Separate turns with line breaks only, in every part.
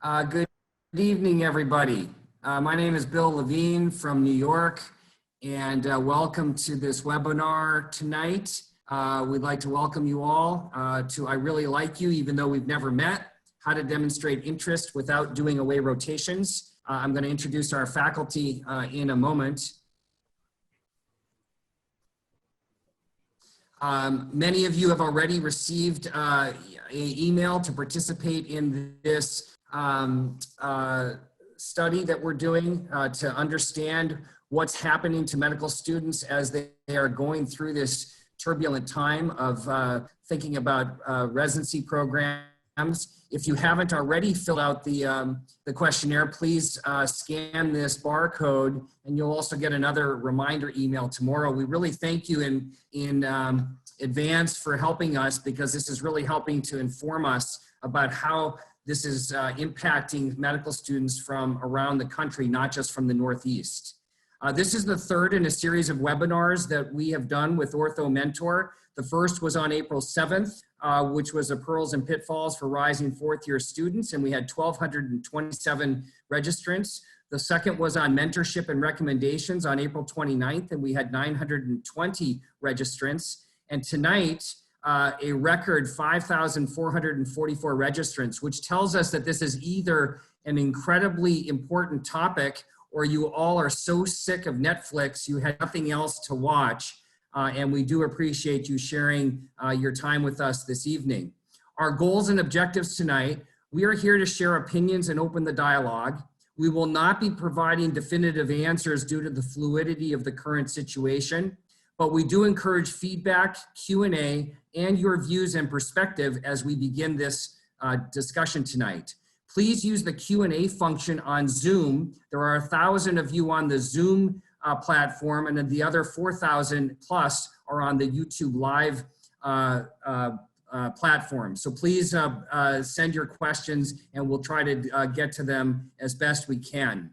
Good evening, everybody. My name is Bill Levine from New York, and welcome to this webinar tonight. We'd like to welcome you all to I Really Like You, even though we've never met, how to demonstrate interest without doing away rotations. I'm going to introduce our faculty in a moment. Many of you have already received an email to participate in this study that we're doing to understand what's happening to medical students as they are going through this turbulent time of thinking about residency programs. If you haven't already filled out the questionnaire, please scan this barcode, and you'll also get another reminder email tomorrow. We really thank you in advance for helping us, because this is really helping to inform us about how this is impacting medical students from around the country, not just from the Northeast. This is the third in a series of webinars that we have done with OrthoMentor. The first was on April 7th, which was the Pearls and Pitfalls for Rising Fourth-Year Students, and we had 1,227 registrants. The second was on mentorship and recommendations on April 29th, and we had 920 registrants. And tonight, a record 5,444 registrants, which tells us that this is either an incredibly important topic or you all are so sick of Netflix you had nothing else to watch. And we do appreciate you sharing your time with us this evening. Our goals and objectives tonight: we are here to share opinions and open the dialogue. We will not be providing definitive answers due to the fluidity of the current situation, but we do encourage feedback, Q&A, and your views and perspective as we begin this discussion tonight. Please use the Q&A function on Zoom. There are 1,000 of you on the Zoom platform, and then the other 4,000 plus are on the YouTube Live platform. So please send your questions, and we'll try to get to them as best we can.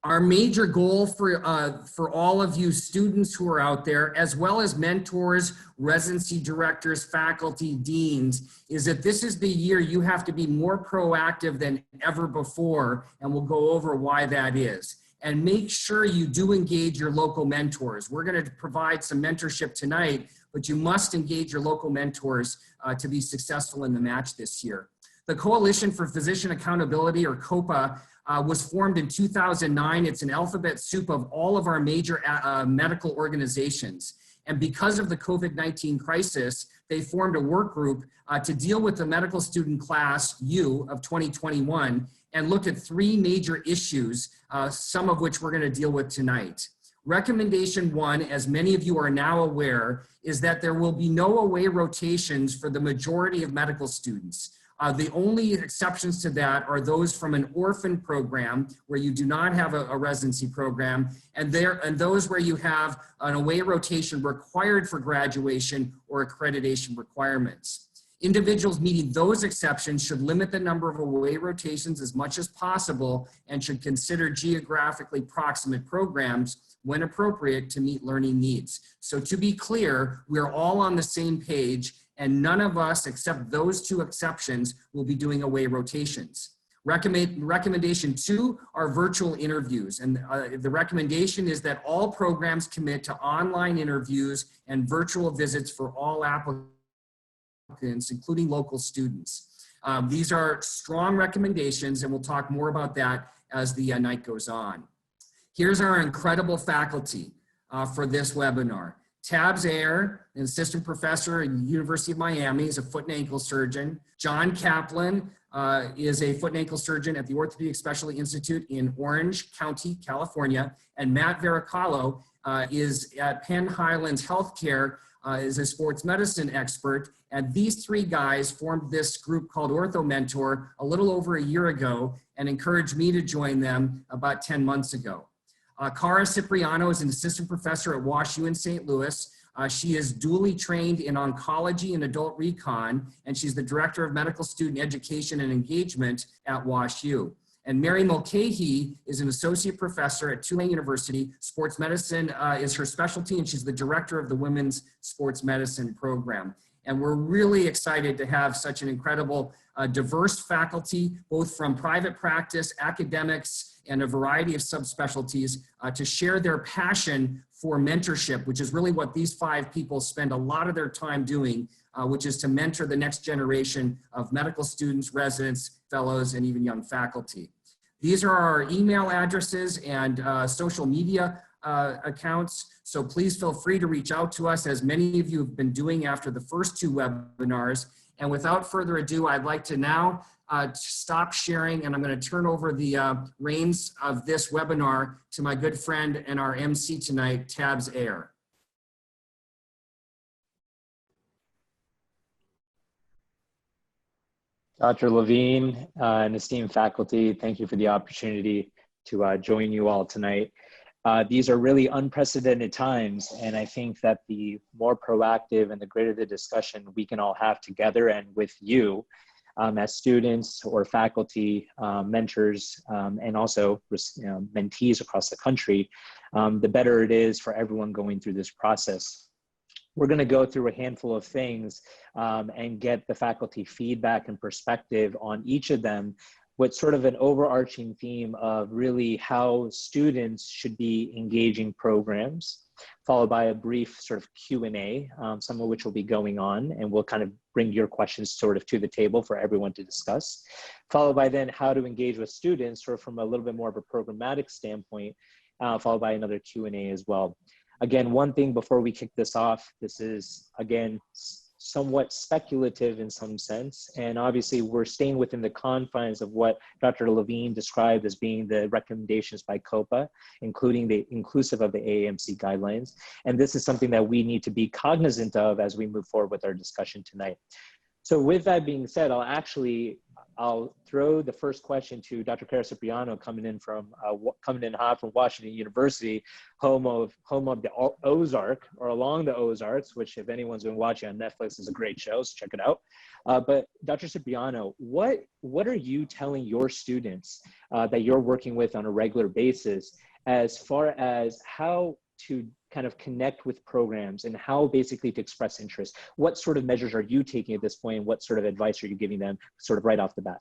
Our major goal for all of you students who are out there, as well as mentors, residency directors, faculty, deans, is that this is the year you have to be more proactive than ever before, and we'll go over why that is. And make sure you do engage your local mentors. We're going to provide some mentorship tonight, but you must engage your local mentors to be successful in the match this year. The Coalition for Physician Accountability, or Coppa, was formed in 2009. It's an alphabet soup of all of our major medical organizations. And because of the COVID-19 crisis, they formed a work group to deal with the medical student class U of 2021 and looked at three major issues, some of which we're going to deal with tonight. Recommendation 1, as many of you are now aware, is that there will be no away rotations for the majority of medical students. The only exceptions to that are those from an orphan program where you do not have a residency program, and those where you have an away rotation required for graduation or accreditation requirements. Individuals meeting those exceptions should limit the number of away rotations as much as possible and should consider geographically proximate programs when appropriate to meet learning needs. So to be clear, we're all on the same page, and none of us, except those two exceptions, will be doing away rotations. Recommendation 2 are virtual interviews, and the recommendation is that all programs commit to online interviews and virtual visits for all applicants, including local students. These are strong recommendations, and we'll talk more about that as the night goes on. Here's our incredible faculty for this webinar. Tabs Ayer, an assistant professor at the University of Miami, is a foot and ankle surgeon. John Kaplan is a foot and ankle surgeon at the Orthopedic Specialty Institute in Orange County, California. And Matt Veracallo is at Penn Highlands Healthcare, is a sports medicine expert. And these three guys formed this group called OrthoMentor a little over a year ago and encouraged me to join them about 10 months ago. Cara Cipriano is an assistant professor at WashU in St. Louis. She is dually trained in oncology and adult recon, and she's the director of medical student education and engagement at WashU. And Mary Mulcahy is an associate professor at Tulane University. Sports medicine is her specialty, and she's the director of the women's sports medicine program. And we're really excited to have such an incredible diverse faculty, both from private practice, academics, and a variety of subspecialties to share their passion for mentorship, which is really what these 5 people spend a lot of their time doing, which is to mentor the next generation of medical students, residents, fellows, and even young faculty. These are our email addresses and social media accounts. So please feel free to reach out to us, as many of you have been doing after the first 2 webinars. And without further ado, I'd like to now stop sharing, and I'm going to turn over the reins of this webinar to my good friend and our MC tonight, Tabs Ayer.
Dr. Levine and esteemed faculty, thank you for the opportunity to join you all tonight. These are really unprecedented times, and I think that the more proactive and the greater the discussion we can all have together and with you as students or faculty, mentors, and also mentees across the country, the better it is for everyone going through this process. We're going to go through a handful of things and get the faculty feedback and perspective on each of them, with sort of an overarching theme of really how students should be engaging programs, followed by a brief sort of Q&A, some of which will be going on, and we'll kind of bring your questions sort of to the table for everyone to discuss, followed by then how to engage with students sort of from a little bit more of a programmatic standpoint, followed by another Q&A as well. Again, one thing before we kick this off, this is, again, somewhat speculative in some sense, and obviously we're staying within the confines of what Dr. Levine described as being the recommendations by Coppa, inclusive of the AAMC guidelines, and this is something that we need to be cognizant of as we move forward with our discussion tonight. So with that being said, I'll throw the first question to Dr. Cara Cipriano, coming in hot from Washington University, home of the Ozark, or along the Ozarks, which if anyone's been watching on Netflix is a great show, so check it out. But Dr. Cipriano, what are you telling your students that you're working with on a regular basis as far as how to kind of connect with programs and how basically to express interest? What sort of measures are you taking at this point, and what sort of advice are you giving them sort of right off the bat?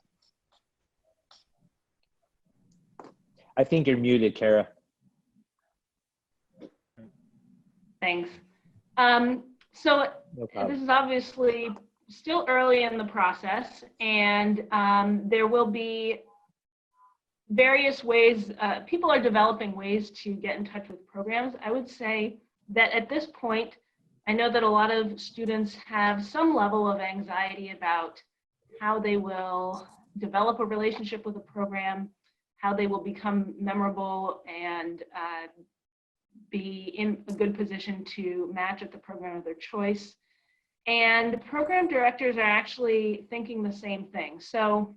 I think you're muted, Cara.
Thanks. So this is obviously still early in the process, and there will be various ways, people are developing ways to get in touch with programs. I would say that at this point, I know that a lot of students have some level of anxiety about how they will develop a relationship with a program, how they will become memorable and be in a good position to match at the program of their choice. And program directors are actually thinking the same thing. So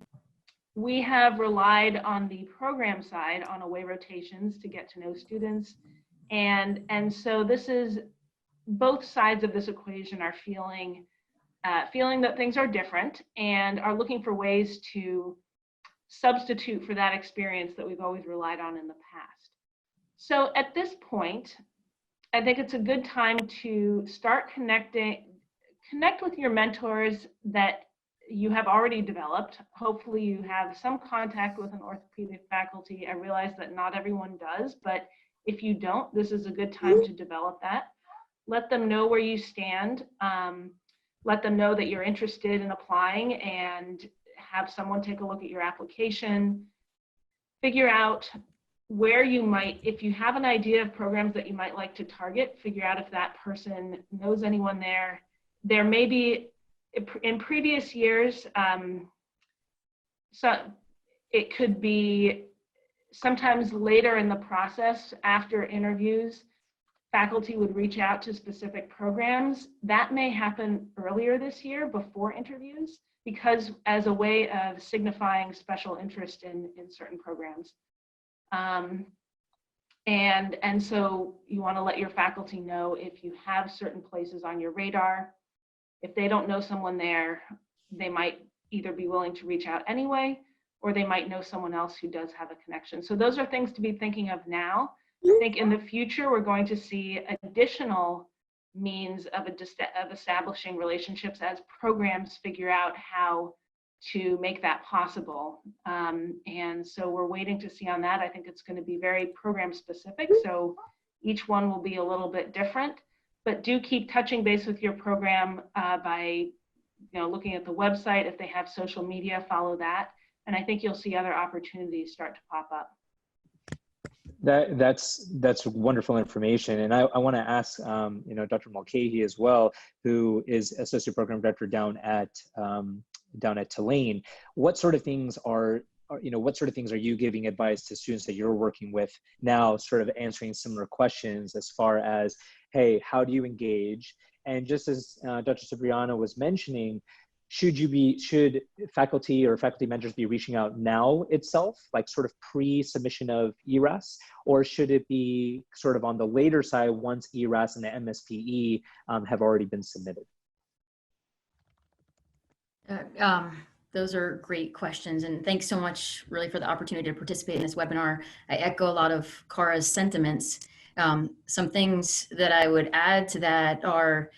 we have relied on the program side on away rotations to get to know students. And so this is, both sides of this equation are feeling that things are different and are looking for ways to substitute for that experience that we've always relied on in the past. So at this point, I think it's a good time to start connect with your mentors that you have already developed. Hopefully you have some contact with an orthopedic faculty. I realize that not everyone does, but if you don't, this is a good time to develop that. Let them know where you stand. Let them know that you're interested in applying, and have someone take a look at your application. Figure out where you might, if you have an idea of programs that you might like to target, figure out if that person knows anyone there. There may be, in previous years, so it could be sometimes later in the process, after interviews, faculty would reach out to specific programs. That may happen earlier this year before interviews, because as a way of signifying special interest in certain programs. And so you want to let your faculty know if you have certain places on your radar. If they don't know someone there, they might either be willing to reach out anyway, or they might know someone else who does have a connection. So those are things to be thinking of now. I think in the future, we're going to see additional means of establishing relationships as programs figure out how to make that possible. And so we're waiting to see on that. I think it's going to be very program specific. So each one will be a little bit different, but do keep touching base with your program by looking at the website. If they have social media, follow that. And I think you'll see other opportunities start to pop up.
That's wonderful information. And I want to ask, Dr. Mulcahy as well, who is Associate Program Director down at Tulane. What sort of things are you giving advice to students that you're working with now, sort of answering similar questions as far as, hey, how do you engage? And just as Dr. Cipriano was mentioning, should faculty or faculty mentors be reaching out now itself, like sort of pre-submission of ERAS, or should it be sort of on the later side once ERAS and the MSPE have already been submitted?
Those are great questions, and thanks so much really for the opportunity to participate in this webinar. I echo a lot of Cara's sentiments. Some things that I would add to that are,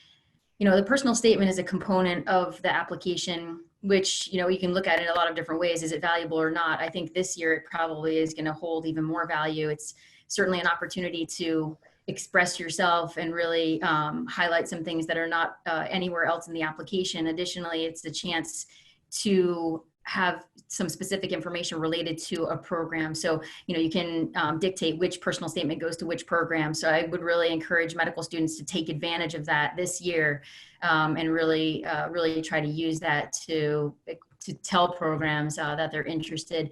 the personal statement is a component of the application, which, you can look at it in a lot of different ways. Is it valuable or not? I think this year it probably is going to hold even more value. It's certainly an opportunity to express yourself and really highlight some things that are not anywhere else in the application. Additionally, it's a chance to have some specific information related to a program. So, you can dictate which personal statement goes to which program. So I would really encourage medical students to take advantage of that this year and really try to use that to tell programs that they're interested.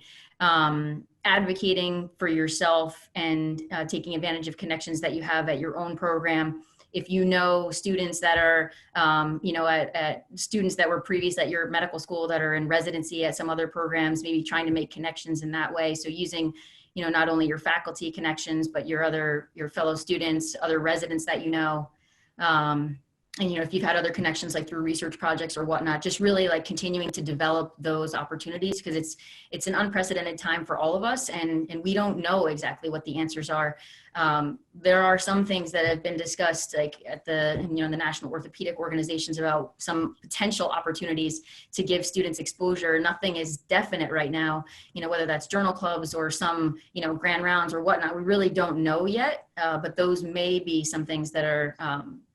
Advocating for yourself and taking advantage of connections that you have at your own program. If you know students that are, at students that were previous at your medical school that are in residency at some other programs, maybe trying to make connections in that way. So using, not only your faculty connections, but your fellow students, other residents that and, if you've had other connections like through research projects or whatnot, just really like continuing to develop those opportunities, because it's an unprecedented time for all of us, and we don't know exactly what the answers are. There are some things that have been discussed, like at the, the National Orthopedic Organizations, about some potential opportunities to give students exposure. Nothing is definite right now, whether that's journal clubs or some, grand rounds or whatnot. We really don't know yet, but those may be some things that are,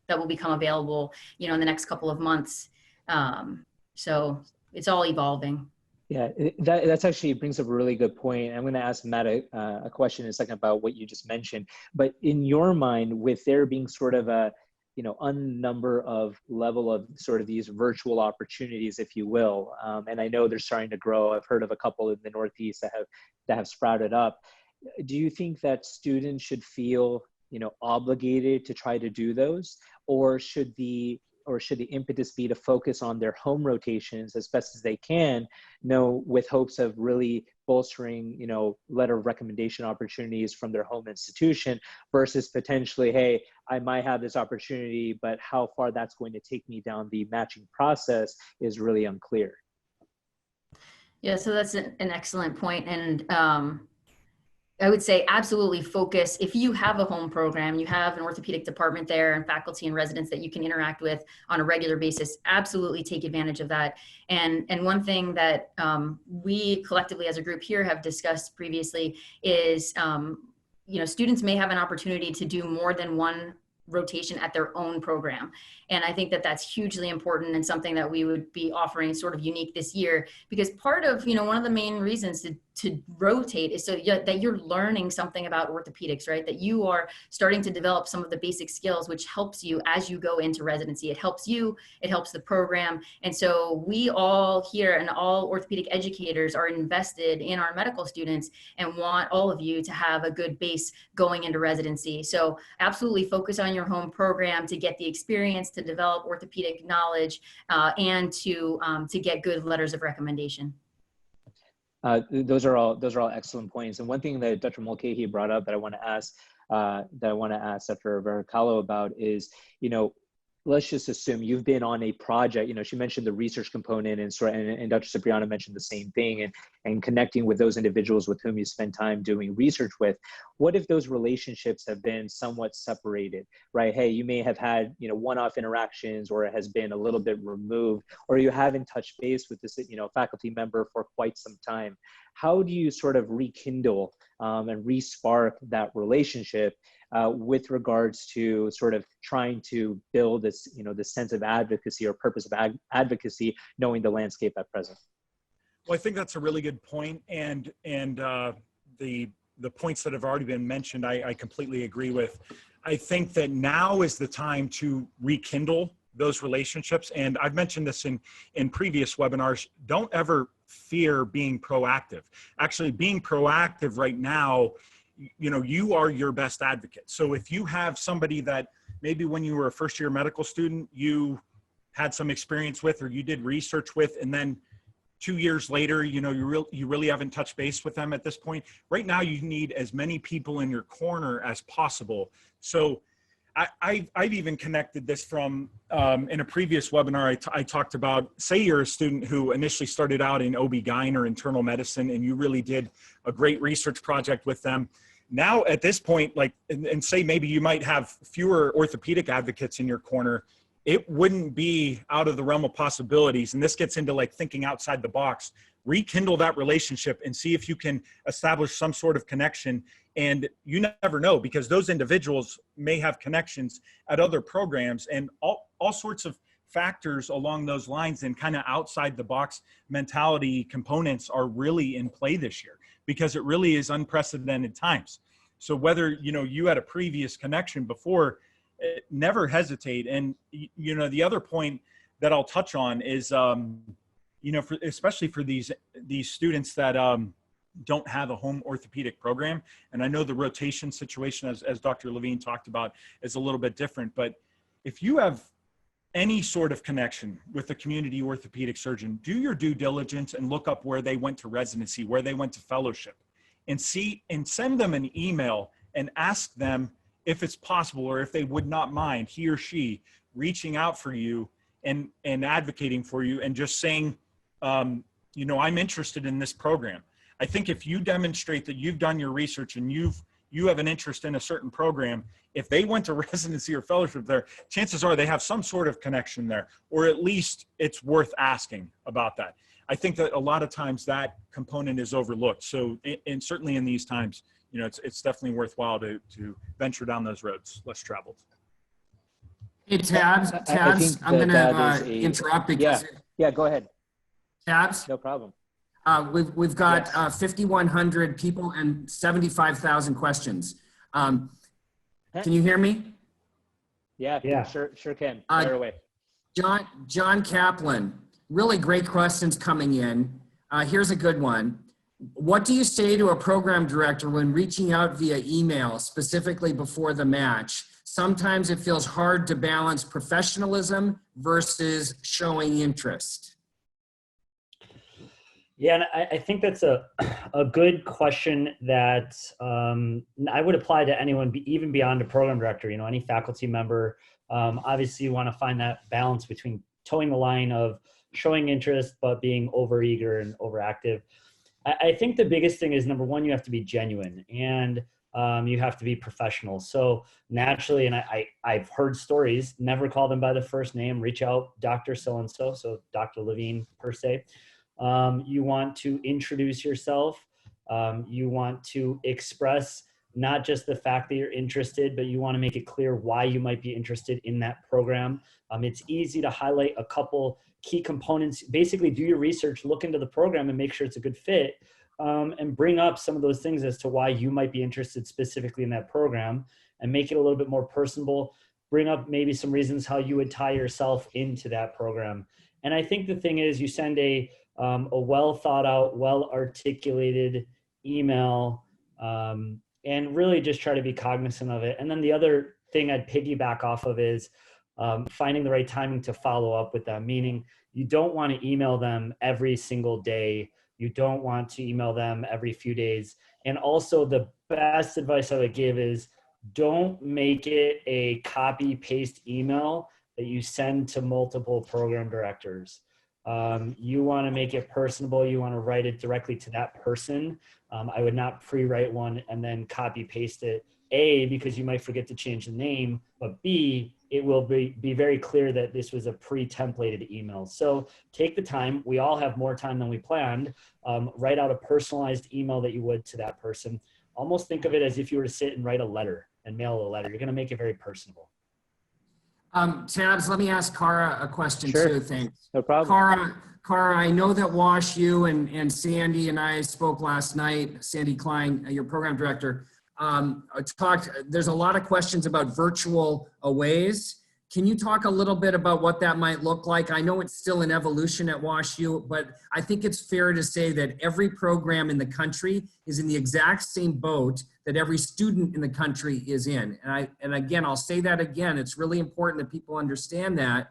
that will become available, in the next couple of months. So it's all evolving.
Yeah, that's actually brings up a really good point. I'm going to ask Matt a question in a second about what you just mentioned. But in your mind, with there being sort of a, unnumber of level of sort of these virtual opportunities, if you will, and I know they're starting to grow. I've heard of a couple in the Northeast that have sprouted up. Do you think that students should feel, obligated to try to do those, or should the impetus be to focus on their home rotations as best as they can, with hopes of really bolstering, letter of recommendation opportunities from their home institution, versus potentially, hey, I might have this opportunity, but how far that's going to take me down the matching process is really unclear.
Yeah, so that's an excellent point. And I would say absolutely focus. If you have a home program, you have an orthopedic department there and faculty and residents that you can interact with on a regular basis, absolutely take advantage of that. And one thing that we collectively as a group here have discussed previously is, students may have an opportunity to do more than one rotation at their own program. And I think that that's hugely important and something that we would be offering sort of unique this year, because part of, one of the main reasons to rotate is so that you're learning something about orthopedics, right? That you are starting to develop some of the basic skills, which helps you as you go into residency. It helps you, it helps the program. And so we all here and all orthopedic educators are invested in our medical students and want all of you to have a good base going into residency. So absolutely focus on your home program to get the experience, to develop orthopedic knowledge, and to get good letters of recommendation.
Those are all excellent points. And one thing that Dr. Mulcahy brought up that I want to ask Dr. Veracalo about is, let's just assume you've been on a project. She mentioned the research component, and Dr. Cipriano mentioned the same thing. and connecting with those individuals with whom you spend time doing research with. What if those relationships have been somewhat separated, right? Hey, you may have had, one-off interactions, or it has been a little bit removed, or you haven't touched base with this, faculty member for quite some time. How do you sort of rekindle and re-spark that relationship with regards to sort of trying to build this, this sense of advocacy or purpose of advocacy, knowing the landscape at present?
Well, I think that's a really good point, and the points that have already been mentioned, I completely agree with. I think that now is the time to rekindle those relationships, and I've mentioned this in previous webinars. Don't ever fear being proactive. Actually, being proactive right now, you are your best advocate. So if you have somebody that maybe when you were a first-year medical student, you had some experience with, or you did research with, and then 2 years later, you really haven't touched base with them at this point. Right now, you need as many people in your corner as possible. So I've even connected this from, in a previous webinar, I talked about, say you're a student who initially started out in OB-GYN or internal medicine, and you really did a great research project with them. Now at this point, and say maybe you might have fewer orthopedic advocates in your corner, it wouldn't be out of the realm of possibilities. And this gets into thinking outside the box. Rekindle that relationship and see if you can establish some sort of connection. And you never know, because those individuals may have connections at other programs, and all sorts of factors along those lines and kind of outside the box mentality components are really in play this year, because it really is unprecedented times. So whether, you had a previous connection before, never hesitate. And, the other point that I'll touch on is, especially for these students that don't have a home orthopedic program. And I know the rotation situation, as Dr. Levine talked about, is a little bit different. But if you have any sort of connection with a community orthopedic surgeon, do your due diligence and look up where they went to residency, where they went to fellowship, and send them an email and ask them if it's possible, or if they would not mind, he or she, reaching out for you and advocating for you, and just saying, I'm interested in this program. I think if you demonstrate that you've done your research and you have an interest in a certain program, if they went to residency or fellowship there, chances are they have some sort of connection there, or at least it's worth asking about that. I think that a lot of times that component is overlooked. So, and certainly in these times, it's definitely worthwhile to venture down those roads less traveled.
Hey, Tabs, I'm going to interrupt because...
Yeah, go ahead.
Tabs?
No problem.
We've got 5,100 people and 75,000 questions. Can you hear me?
Yeah. Sure can. Fire away.
John Kaplan, really great questions coming in. Here's a good one. What do you say to a program director when reaching out via email, specifically before the match? Sometimes it feels hard to balance professionalism versus showing interest.
Yeah, and I think that's a good question that I would apply to anyone, even beyond a program director, any faculty member. Obviously, you want to find that balance between towing the line of showing interest, but being overeager and overactive. I think the biggest thing is, number one, you have to be genuine, and you have to be professional. So naturally, and I've heard stories, never call them by the first name, reach out, Dr. So-and-so, so Dr. Levine per se. You want to introduce yourself. You want to express not just the fact that you're interested, but you want to make it clear why you might be interested in that program. It's easy to highlight a couple key components. Basically, do your research, look into the program and make sure it's a good fit, and bring up some of those things as to why you might be interested specifically in that program, and make it a little bit more personable. Bring up maybe some reasons how you would tie yourself into that program. And I think the thing is, you send a well thought out, well articulated email, and really just try to be cognizant of it. And then the other thing I'd piggyback off of is finding the right timing to follow up with them, meaning you don't want to email them every single day. You don't want to email them every few days. And also, the best advice I would give is, don't make it a copy paste email that you send to multiple program directors. You want to make it personable. You want to write it directly to that person. I would not pre-write one and then copy paste it. A, because you might forget to change the name, but B, it will be very clear that this was a pre-templated email. So take the time. We all have more time than we planned. Write out a personalized email that you would to that person. Almost think of it as if you were to sit and write a letter and mail a letter. You're going to make it very personable.
Tabs, let me ask Cara a question too. Thanks.
No problem.
Cara, I know that WashU and Sandy and I spoke last night. Sandy Klein, your program director, there's a lot of questions about virtual aways. Can you talk a little bit about what that might look like? I know it's still in evolution at WashU, but I think it's fair to say that every program in the country is in the exact same boat that every student in the country is in. And again, I'll say that again, it's really important that people understand that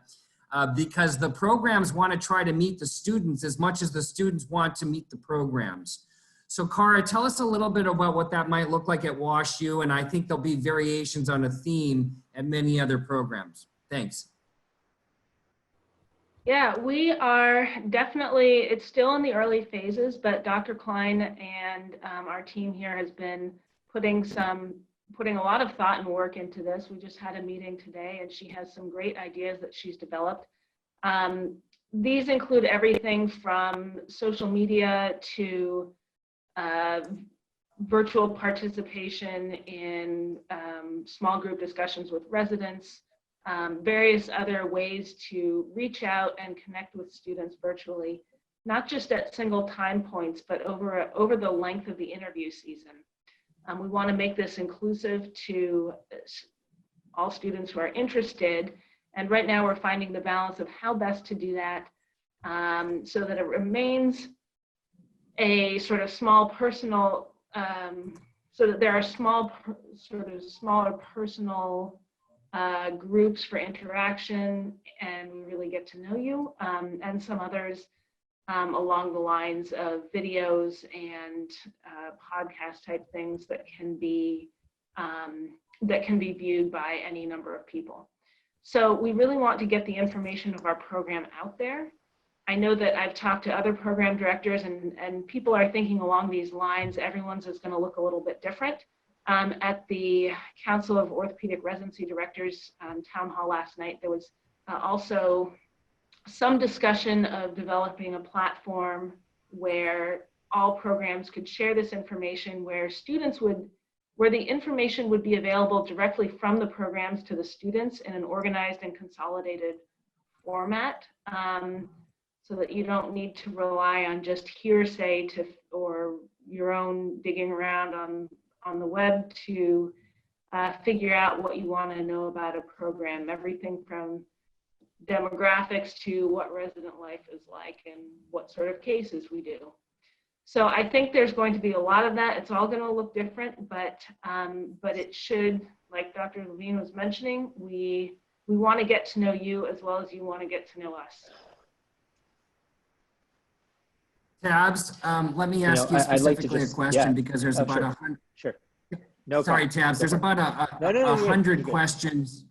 because the programs want to try to meet the students as much as the students want to meet the programs. So Cara, tell us a little bit about what that might look like at WashU, and I think there'll be variations on a theme at many other programs. Thanks.
Yeah, we are definitely, it's still in the early phases, but Dr. Klein and our team here has been putting a lot of thought and work into this. We just had a meeting today and she has some great ideas that she's developed. These include everything from social media to virtual participation in small group discussions with residents, various other ways to reach out and connect with students virtually, not just at single time points, but over the length of the interview season. We want to make this inclusive to all students who are interested. And right now we're finding the balance of how best to do that so that it remains a sort of small personal, so that there are smaller personal groups for interaction and we really get to know you, and some others along the lines of videos and podcast type things that can be viewed by any number of people. So we really want to get the information of our program out there. I know that I've talked to other program directors and people are thinking along these lines. Everyone's is going to look a little bit different. At the Council of Orthopedic Residency Directors town hall last night, there was also some discussion of developing a platform where all programs could share this information, where the information would be available directly from the programs to the students in an organized and consolidated format. So that you don't need to rely on just hearsay or your own digging around on the web to figure out what you want to know about a program. Everything from demographics to what resident life is like and what sort of cases we do. So I think there's going to be a lot of that. It's all going to look different, but it should, like Dr. Levine was mentioning, we want to get to know you as well as you want to get to know us.
Tabs, let me ask you specifically a question because there's about 100.
Sure. No.
Sorry, Tabs. There's about 100 questions.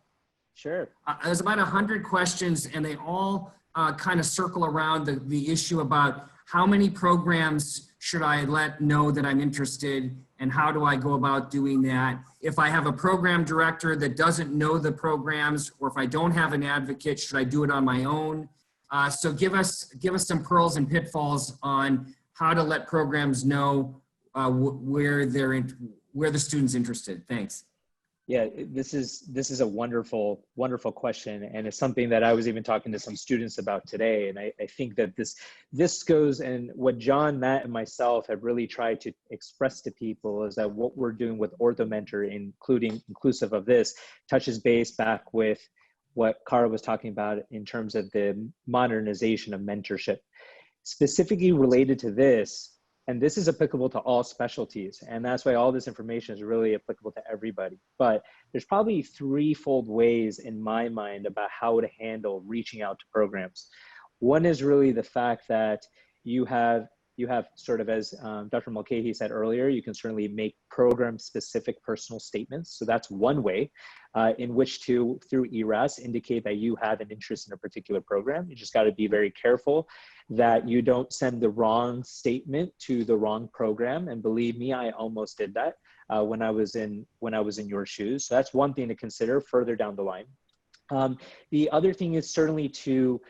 Sure.
There's about 100 questions, and they all kind of circle around the issue about how many programs should I let know that I'm interested, and how do I go about doing that? If I have a program director that doesn't know the programs, or if I don't have an advocate, should I do it on my own? So give us some pearls and pitfalls on how to let programs know where the student's interested. Thanks.
Yeah, this is a wonderful question, and it's something that I was even talking to some students about today. And I think that this goes, and what John, Matt, and myself have really tried to express to people is that what we're doing with OrthoMentor, inclusive of this, touches base back with what Cara was talking about in terms of the modernization of mentorship. Specifically related to this, and this is applicable to all specialties, and that's why all this information is really applicable to everybody. But there's probably threefold ways in my mind about how to handle reaching out to programs. One is really the fact that you have you have sort of, as Dr. Mulcahy said earlier, you can certainly make program-specific personal statements. So that's one way in which to, through ERAS, indicate that you have an interest in a particular program. You just got to be very careful that you don't send the wrong statement to the wrong program. And believe me, I almost did that when I was in your shoes. So that's one thing to consider further down the line. The other thing is certainly to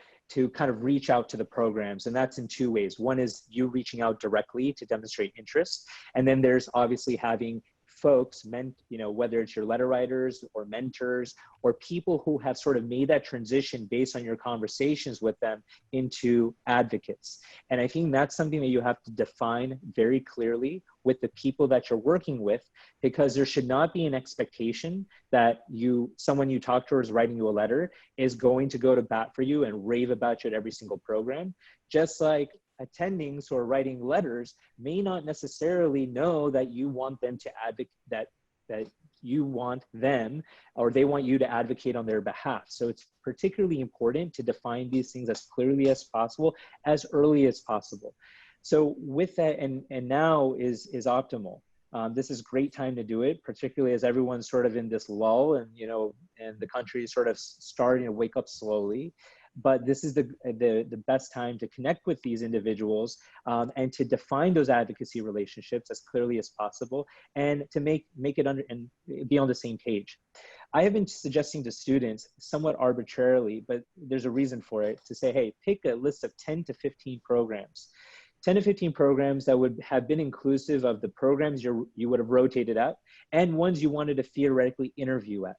kind of reach out to the programs, and that's in two ways. One is you reaching out directly to demonstrate interest, and then there's obviously having folks, whether it's your letter writers or mentors or people who have sort of made that transition based on your conversations with them into advocates. And I think that's something that you have to define very clearly with the people that you're working with, because there should not be an expectation that someone you talk to or is writing you a letter is going to go to bat for you and rave about you at every single program. Just like attendings or writing letters may not necessarily know that you want them to advocate, that you want them or they want you to advocate on their behalf. So it's particularly important to define these things as clearly as possible, as early as possible. So with that, and now is optimal. This is a great time to do it, particularly as everyone's sort of in this lull and, and the country is sort of starting to wake up slowly. But this is the best time to connect with these individuals and to define those advocacy relationships as clearly as possible and to make it and be on the same page. I have been suggesting to students somewhat arbitrarily, but there's a reason for it, to say, hey, pick a list of 10 to 15 programs. 10 to 15 programs that would have been inclusive of the programs you would have rotated at and ones you wanted to theoretically interview at.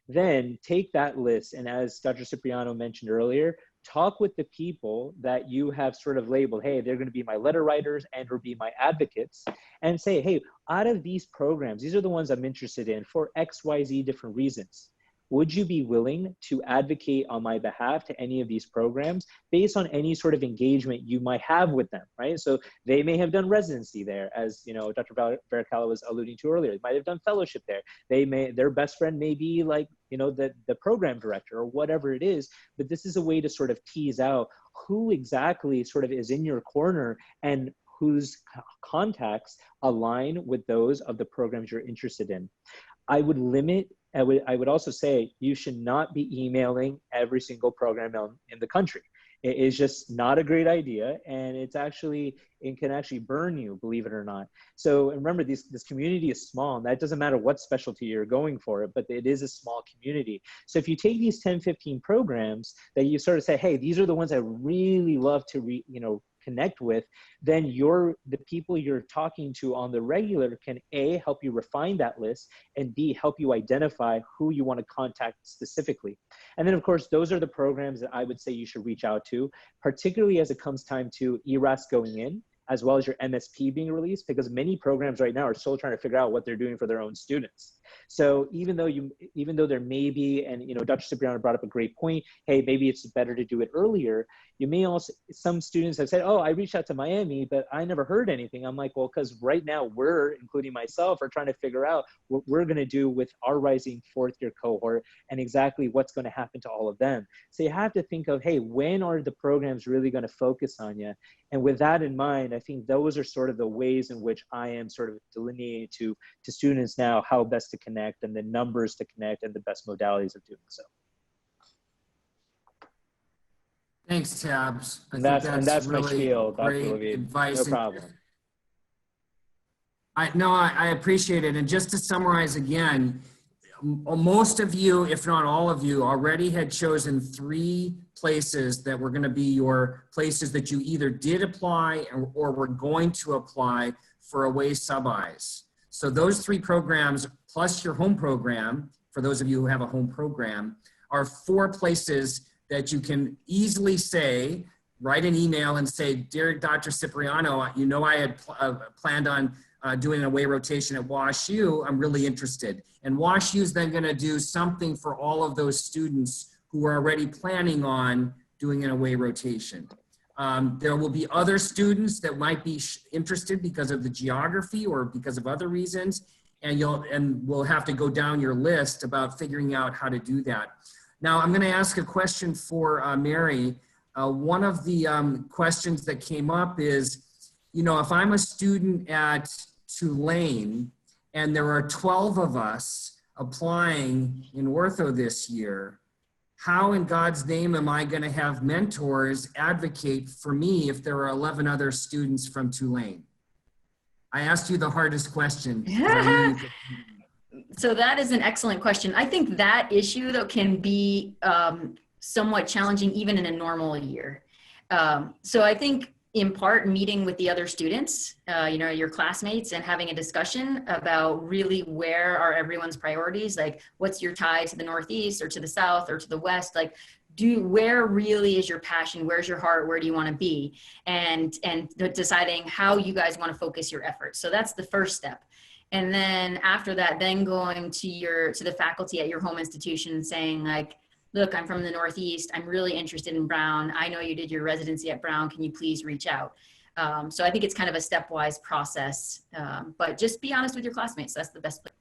Then take that list, and as Dr. Cipriano mentioned earlier, talk with the people that you have sort of labeled, hey, they're going to be my letter writers and or be my advocates, and say, hey, out of these programs, these are the ones I'm interested in for X, Y, Z different reasons. Would you be willing to advocate on my behalf to any of these programs based on any sort of engagement you might have with them, right? So they may have done residency there, as Dr. Varacalla was alluding to earlier. They might have done fellowship there. Their best friend may be like, the program director or whatever it is, but this is a way to sort of tease out who exactly sort of is in your corner and whose contacts align with those of the programs you're interested in. I would also say you should not be emailing every single program in the country. It is just not a great idea, and it can actually burn you, believe it or not. So remember, this community is small, and that doesn't matter what specialty you're going for, but it is a small community. So if you take these 10, 15 programs that you sort of say, hey, these are the ones I really love to connect with, then the people you're talking to on the regular can A, help you refine that list, and B, help you identify who you want to contact specifically. And then of course, those are the programs that I would say you should reach out to, particularly as it comes time to ERAS going in, as well as your MSP being released, because many programs right now are still trying to figure out what they're doing for their own students. So even though there may be, and Dr. Cipriano brought up a great point, hey, maybe it's better to do it earlier. You may also, some students have said, oh, I reached out to Miami, but I never heard anything. I'm like, well, because right now we're, including myself, are trying to figure out what we're going to do with our rising fourth year cohort and exactly what's going to happen to all of them. So you have to think of, hey, when are the programs really going to focus on you? And with that in mind, I think those are sort of the ways in which I am sort of delineating to students now how best to connect and the numbers to connect and the best modalities of doing so.
Thanks, Tabs.
And that's
really
my spiel, Dr.
great
Levine.
advice.
No problem.
I appreciate it. And just to summarize again, most of you, if not all of you, already had chosen 3 places that were going to be your places that you either did apply or were going to apply for away sub-Is. So those 3 programs plus your home program, for those of you who have a home program, are 4 places that you can easily say, write an email and say, dear Dr. Cipriano, I had planned on doing an away rotation at WashU. I'm really interested. And WashU is then going to do something for all of those students who are already planning on doing an away rotation. There will be other students that might be interested because of the geography or because of other reasons, and we'll have to go down your list about figuring out how to do that. Now, I'm going to ask a question for Mary. One of the questions that came up is, you know, if I'm a student at Tulane and there are 12 of us applying in ortho this year, how in God's name am I going to have mentors advocate for me if there are 11 other students from Tulane? I asked you the hardest question.
So that is an excellent question. I think that issue, though, can be somewhat challenging even in a normal year. So I think in part meeting with the other students, you know, your classmates, and having a discussion about really where are everyone's priorities, like what's your tie to the Northeast or to the South or to the West, like where really is your passion, where's your heart, where do you want to be, and deciding how you guys want to focus your efforts. So that's the first step. And then after that, then going to the faculty at your home institution and saying, like, look, I'm from the Northeast. I'm really interested in Brown. I know you did your residency at Brown. Can you please reach out? So I think it's kind of a stepwise process, but just be honest with your classmates. That's the best place.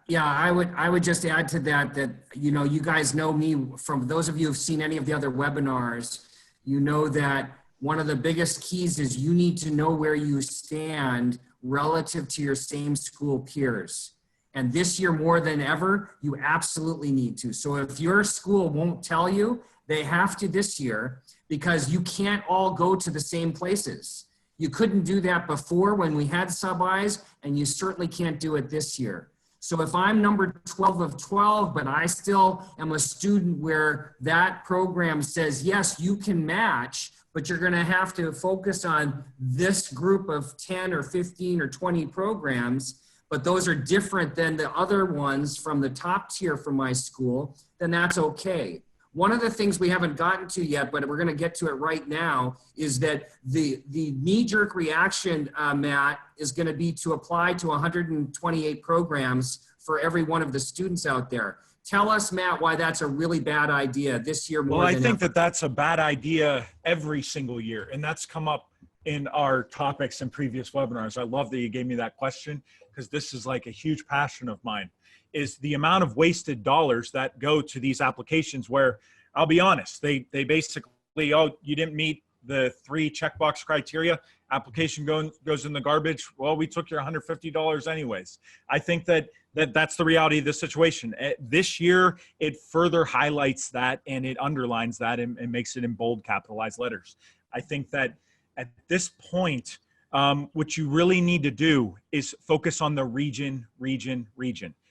Yeah, I would just add to that, you know, you guys know me from those of you who've seen any of the other webinars, you know that one of the biggest keys is you need to know where you stand relative to your same school peers. And this year more than ever, you absolutely need to. So if your school won't tell you, they have to this year, because you can't all go to the same places. You couldn't do that before when we had sub-Is, and you certainly can't do it this year. So if I'm number 12 of 12, but I still am a student where that program says, yes, you can match, but you're going to have to focus on this group of 10 or 15 or 20 programs, but those are different than the other ones from the top tier from my school, then that's okay. One of the things we haven't gotten to yet, but we're going to get to it right now, is that the knee-jerk reaction, Matt, is going to be to apply to 128 programs for every one of the students out there. Tell us, Matt, why that's a really bad idea this year more than ever.
Well, I think that that's a bad idea every single year, and that's come up in our topics in previous webinars. I love that you gave me that question, because this is like a huge passion of mine, is the amount of wasted dollars that go to these applications where, I'll be honest, they basically, oh, you didn't meet the 3 checkbox criteria, application goes in the garbage. Well, we took your $150 anyways. I think that's the reality of the situation. This year, it further highlights that, and it underlines that, and makes it in bold capitalized letters. I think that at this point, what you really need to do is focus on the region.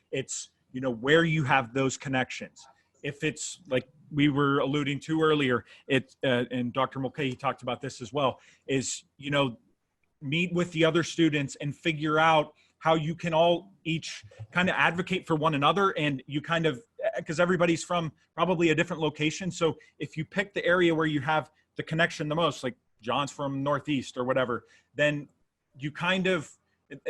It's, you know, where you have those connections. If it's like we were alluding to earlier, and Dr. Mulcahy talked about this as well, is, you know, meet with the other students and figure out how you can all each kind of advocate for one another. And you kind of, because everybody's from probably a different location. So if you pick the area where you have the connection the most, like John's from Northeast or whatever, then you kind of,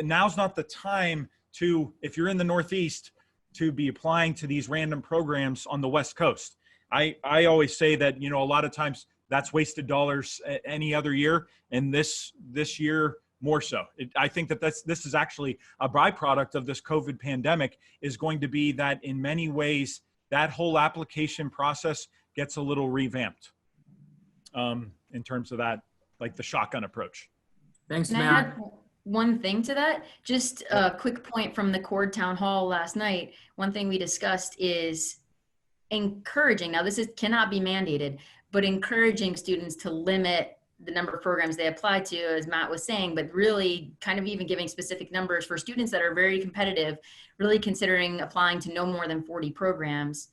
now's not the time to, if you're in the Northeast, to be applying to these random programs on the West Coast. I always say that, you know, a lot of times that's wasted dollars any other year, and this year more so. I think that this is actually a byproduct of this COVID pandemic, is going to be that in many ways that whole application process gets a little revamped in terms of that, like the shotgun approach.
Thanks,
Can I
Matt.
add one thing to that? Just a quick point from the Cord Town Hall last night. One thing we discussed is encouraging, now this cannot be mandated, but encouraging students to limit the number of programs they apply to, as Matt was saying, but really kind of even giving specific numbers for students that are very competitive, really considering applying to no more than 40 programs.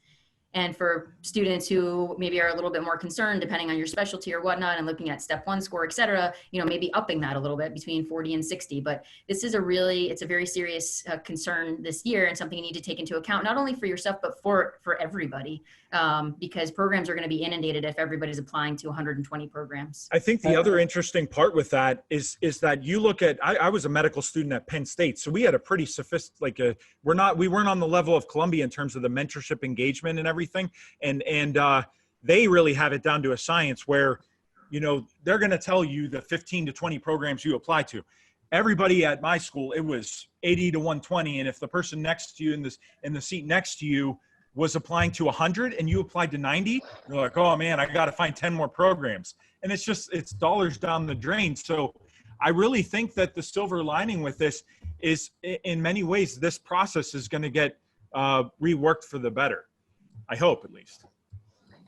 And for students who maybe are a little bit more concerned, depending on your specialty or whatnot, and looking at step 1 score, et cetera, you know, maybe upping that a little bit between 40 and 60. But this is it's a very serious concern this year, and something you need to take into account, not only for yourself, but for everybody, because programs are going to be inundated if everybody's applying to 120 programs.
I think the other interesting part with that is that you look at, I was a medical student at Penn State, so we had a pretty sophisticated, we weren't on the level of Columbia in terms of the mentorship engagement and everything. And they really have it down to a science where, you know, they're going to tell you the 15 to 20 programs you apply to. Everybody at my school, it was 80 to 120. And if the person next to you in the seat next to you was applying to 100 and you applied to 90, you're like, oh man, I got to find 10 more programs. And it's dollars down the drain. So I really think that the silver lining with this is, in many ways, this process is going to get reworked for the better. I hope, at least.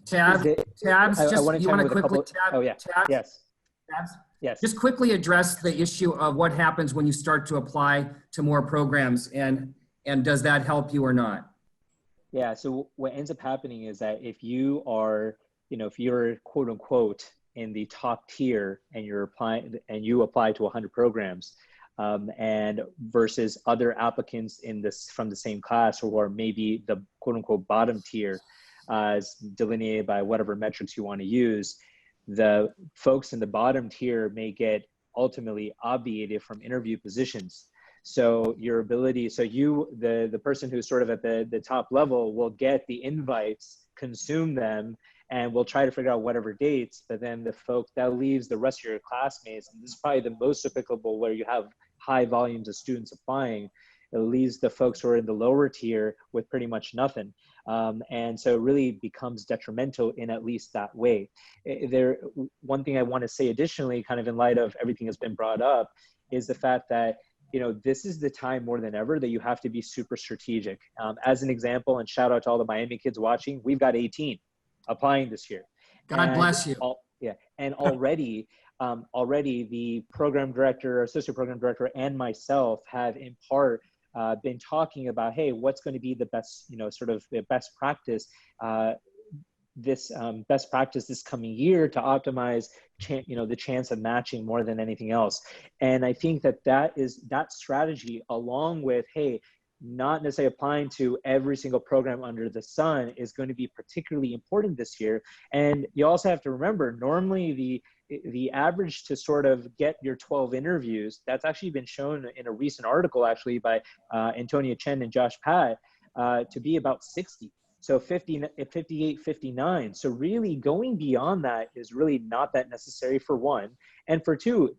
Tabs, just, you want to quickly,
Yes.
Tabs?
Yes.
Just quickly address the issue of what happens when you start to apply to more programs, and does that help you or not?
Yeah, so what ends up happening is that if you are, if you're quote unquote in the top tier and you're applying and you apply to 100 programs, and versus other applicants from the same class, or maybe the quote unquote bottom tier, as delineated by whatever metrics you want to use, the folks in the bottom tier may get ultimately obviated from interview positions. So your ability, the person who's sort of at the top level will get the invites, consume them, and we'll try to figure out whatever dates, but then that leaves the rest of your classmates, and this is probably the most applicable where you have high volumes of students applying. It leaves the folks who are in the lower tier with pretty much nothing. And so it really becomes detrimental in at least that way. One thing I want to say additionally, kind of in light of everything that's been brought up, is the fact that this is the time more than ever that you have to be super strategic. As an example, and shout out to all the Miami kids watching, we've got 18 applying this year.
God bless you.
And already the program director, associate program director, and myself have in part been talking about, hey, what's going to be the best, sort of the best practice, best practice this coming year to optimize, the chance of matching more than anything else. And I think that strategy, along with, hey, not necessarily applying to every single program under the sun, is going to be particularly important this year. And you also have to remember, normally the average to sort of get your 12 interviews, that's actually been shown in a recent article actually by Antonia Chen and Josh Pat, to be about 60. So 58, 59. So really going beyond that is really not that necessary, for one. And for two,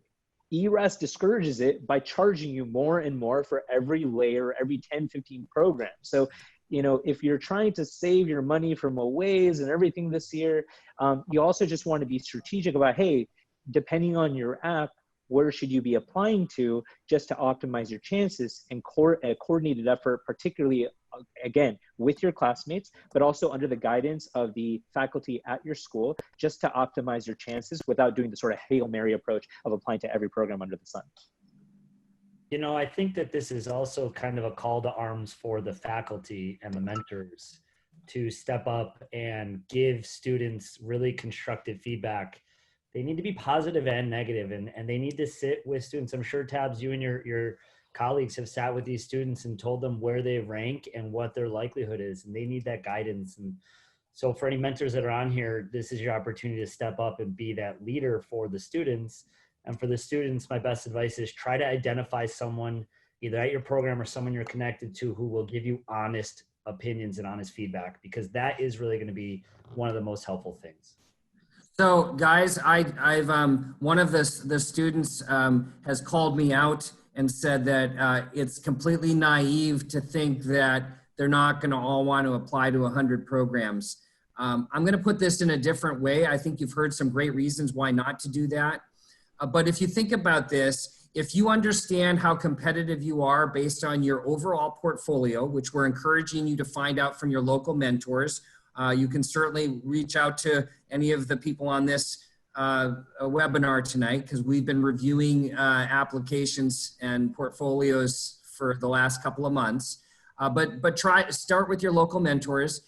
ERAS discourages it by charging you more and more for every layer, every 10, 15 programs. So, if you're trying to save your money from aways and everything this year, you also just want to be strategic about, hey, depending on your app, where should you be applying to, just to optimize your chances, and a coordinated effort, particularly, again, with your classmates, but also under the guidance of the faculty at your school, just to optimize your chances without doing the sort of Hail Mary approach of applying to every program under the sun.
I think that this is also kind of a call to arms for the faculty and the mentors to step up and give students really constructive feedback. They need to be positive and negative, and they need to sit with students. I'm sure, Tabs, you and your colleagues have sat with these students and told them where they rank and what their likelihood is, and they need that guidance. And so for any mentors that are on here, this is your opportunity to step up and be that leader for the students. And for the students, my best advice is try to identify someone either at your program or someone you're connected to who will give you honest opinions and honest feedback, because that is really going to be one of the most helpful things.
So guys, I've one of the students has called me out and said that it's completely naive to think that they're not going to all want to apply to 100 programs. I'm going to put this in a different way. I think you've heard some great reasons why not to do that. But if you think about this, if you understand how competitive you are based on your overall portfolio, which we're encouraging you to find out from your local mentors, you can certainly reach out to any of the people on this webinar tonight, because we've been reviewing applications and portfolios for the last couple of months. But start with your local mentors.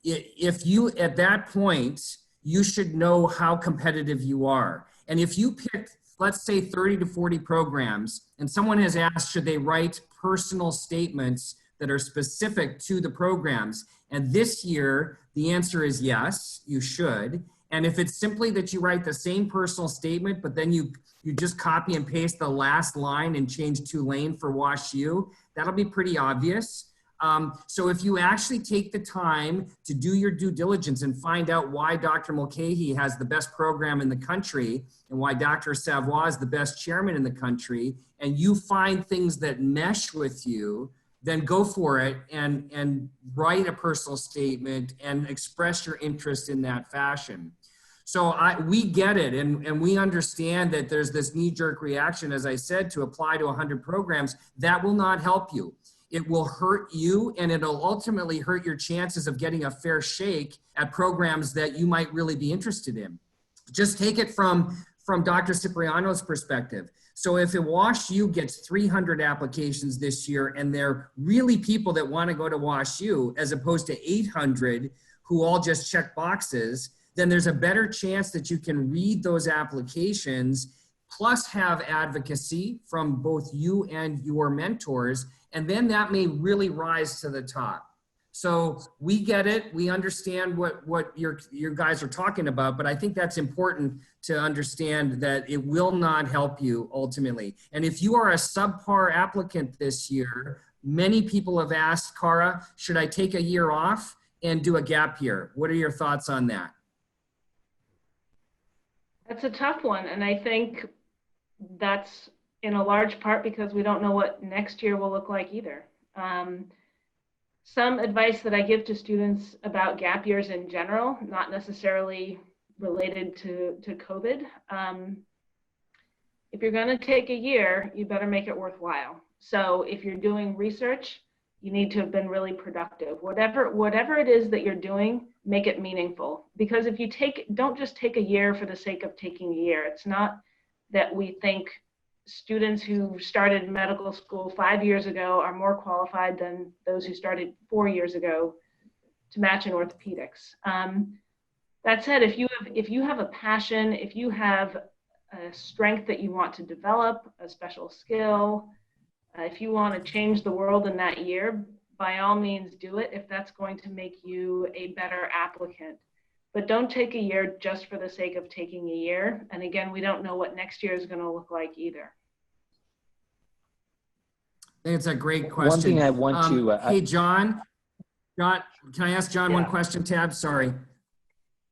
If you, at that point, you should know how competitive you are. And if you pick, let's say 30 to 40 programs, and someone has asked, should they write personal statements that are specific to the programs? And this year, the answer is yes, you should. And if it's simply that you write the same personal statement, but then you just copy and paste the last line and change Tulane for WashU, that'll be pretty obvious. So if you actually take the time to do your due diligence and find out why Dr. Mulcahy has the best program in the country and why Dr. Savoy is the best chairman in the country, and you find things that mesh with you, then go for it and write a personal statement and express your interest in that fashion. So we get it, and we understand that there's this knee-jerk reaction, as I said, to apply to 100 programs. That will not help you. It will hurt you, and it'll ultimately hurt your chances of getting a fair shake at programs that you might really be interested in. Just take it from Dr. Cipriano's perspective. So if a WashU gets 300 applications this year, and they're really people that want to go to WashU, as opposed to 800 who all just check boxes, then there's a better chance that you can read those applications, plus have advocacy from both you and your mentors, and then that may really rise to the top. So we get it. We understand what your guys are talking about, but I think that's important to understand that it will not help you ultimately. And if you are a subpar applicant this year, many people have asked, Cara, should I take a year off and do a gap year? What are your thoughts on that?
That's a tough one. And I think that's in a large part because we don't know what next year will look like either. Some advice that I give to students about gap years in general, not necessarily related to COVID. If you're going to take a year, you better make it worthwhile. So if you're doing research, you need to have been really productive. Whatever it is that you're doing, make it meaningful. Because if you don't just take a year for the sake of taking a year. It's not that we think students who started medical school 5 years ago are more qualified than those who started 4 years ago to match in orthopedics. That said, if you have a passion, if you have a strength that you want to develop, a special skill, if you want to change the world in that year, by all means do it if that's going to make you a better applicant. But don't take a year just for the sake of taking a year. And again, we don't know what next year is going to look like either.
I think it's a great question.
One thing I want to...
hey, John, can I ask John one question, Tab? Sorry.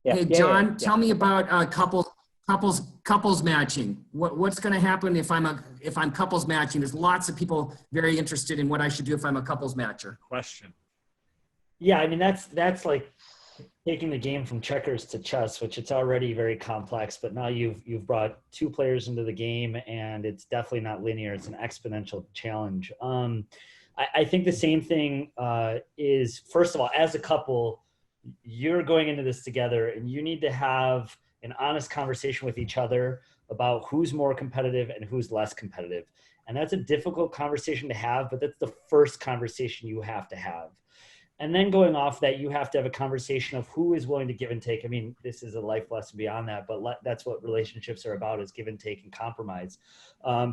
Yeah,
hey, John, tell me about couples matching. What's going to happen if I'm couples matching? There's lots of people very interested in what I should do if I'm a couples matcher.
Question.
Yeah, I mean, that's like taking the game from checkers to chess, which it's already very complex, but now you've brought two players into the game, and it's definitely not linear. It's an exponential challenge. I think the same thing is, first of all, as a couple, you're going into this together, and you need to have an honest conversation with each other about who's more competitive and who's less competitive. And that's a difficult conversation to have, but that's the first conversation you have to have. And then going off that, you have to have a conversation of who is willing to give and take. I mean, this is a life lesson beyond that, but that's what relationships are about, is give and take and compromise.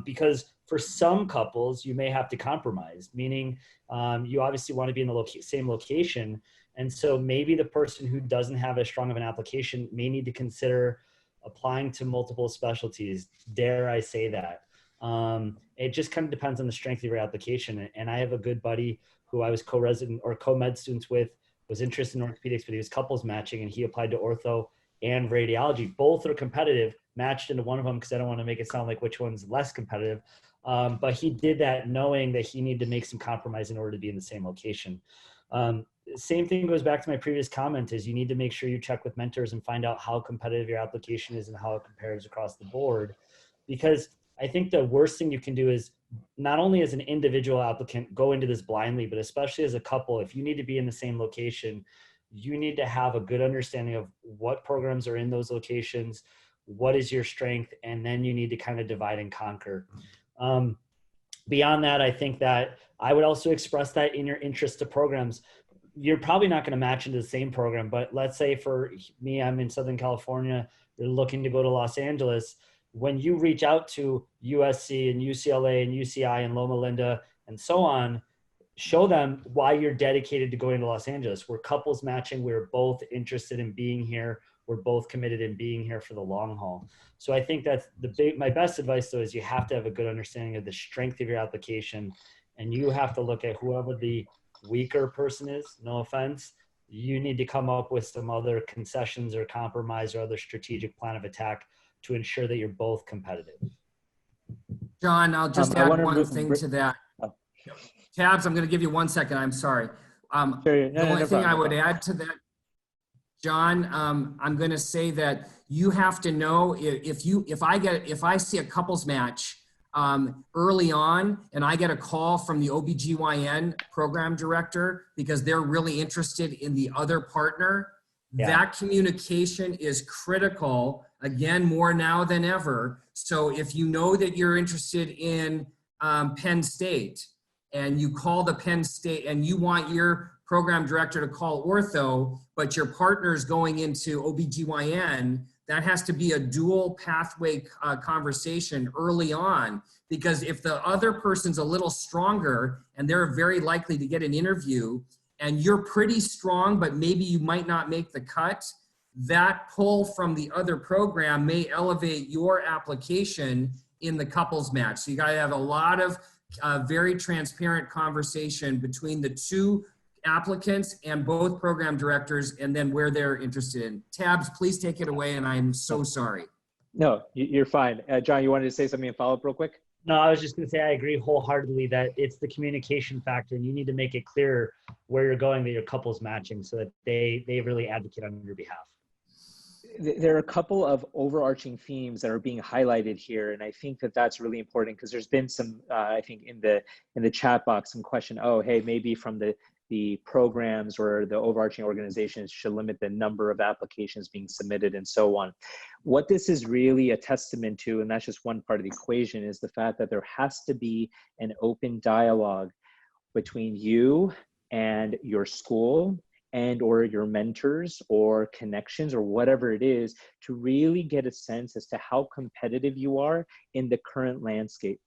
Because for some couples, you may have to compromise, meaning you obviously want to be in the same location. And so maybe the person who doesn't have as strong of an application may need to consider applying to multiple specialties. Dare I say that? It just kind of depends on the strength of your application. And I have a good buddy who I was co-resident or co-med students with, was interested in orthopedics, but he was couples matching, and he applied to ortho and radiology. Both are competitive, matched into one of them because I don't want to make it sound like which one's less competitive. But he did that knowing that he needed to make some compromise in order to be in the same location. Same thing goes back to my previous comment, is you need to make sure you check with mentors and find out how competitive your application is and how it compares across the board. Because I think the worst thing you can do is, not only as an individual applicant, go into this blindly, but especially as a couple, if you need to be in the same location, you need to have a good understanding of what programs are in those locations, what is your strength, and then you need to kind of divide and conquer. Beyond that, I think that I would also express that in your interest to programs. You're probably not going to match into the same program, but let's say for me, I'm in Southern California, you're looking to go to Los Angeles. When you reach out to USC and UCLA and UCI and Loma Linda and so on, show them why you're dedicated to going to Los Angeles. We're couples matching. We're both interested in being here. We're both committed in being here for the long haul. So I think that's my best advice, though, is you have to have a good understanding of the strength of your application, and you have to look at whoever the weaker person is, no offense. You need to come up with some other concessions or compromise or other strategic plan of attack to ensure that you're both competitive.
John, I'll just add one thing to that. Tabs, I'm going to give you 1 second. I'm sorry.
Sure.
The only thing I would add to that, John, I'm going to say that you have to know if I see a couples match early on and I get a call from the OBGYN program director because they're really interested in the other partner, that communication is critical, again, more now than ever. So if you know that you're interested in Penn State and you call the Penn State and you want your program director to call ortho, but your partner's going into OBGYN, that has to be a dual pathway conversation early on, because if the other person's a little stronger and they're very likely to get an interview and you're pretty strong, but maybe you might not make the cut, that pull from the other program may elevate your application in the couples match. So you gotta have a lot of very transparent conversation between the two applicants and both program directors, and then where they're interested in. Tabs, please take it away, and I'm so sorry.
No, you're fine. John, you wanted to say something and follow up real quick?
No, I was just going to say I agree wholeheartedly that it's the communication factor, and you need to make it clear where you're going, that your couple's matching, so that they really advocate on your behalf.
There are a couple of overarching themes that are being highlighted here, and I think that that's really important because there's been some, I think in the chat box, some question, oh, hey, maybe from the programs or the overarching organizations should limit the number of applications being submitted and so on. What this is really a testament to, and that's just one part of the equation, is the fact that there has to be an open dialogue between you and your school and or your mentors or connections or whatever it is, to really get a sense as to how competitive you are in the current landscape.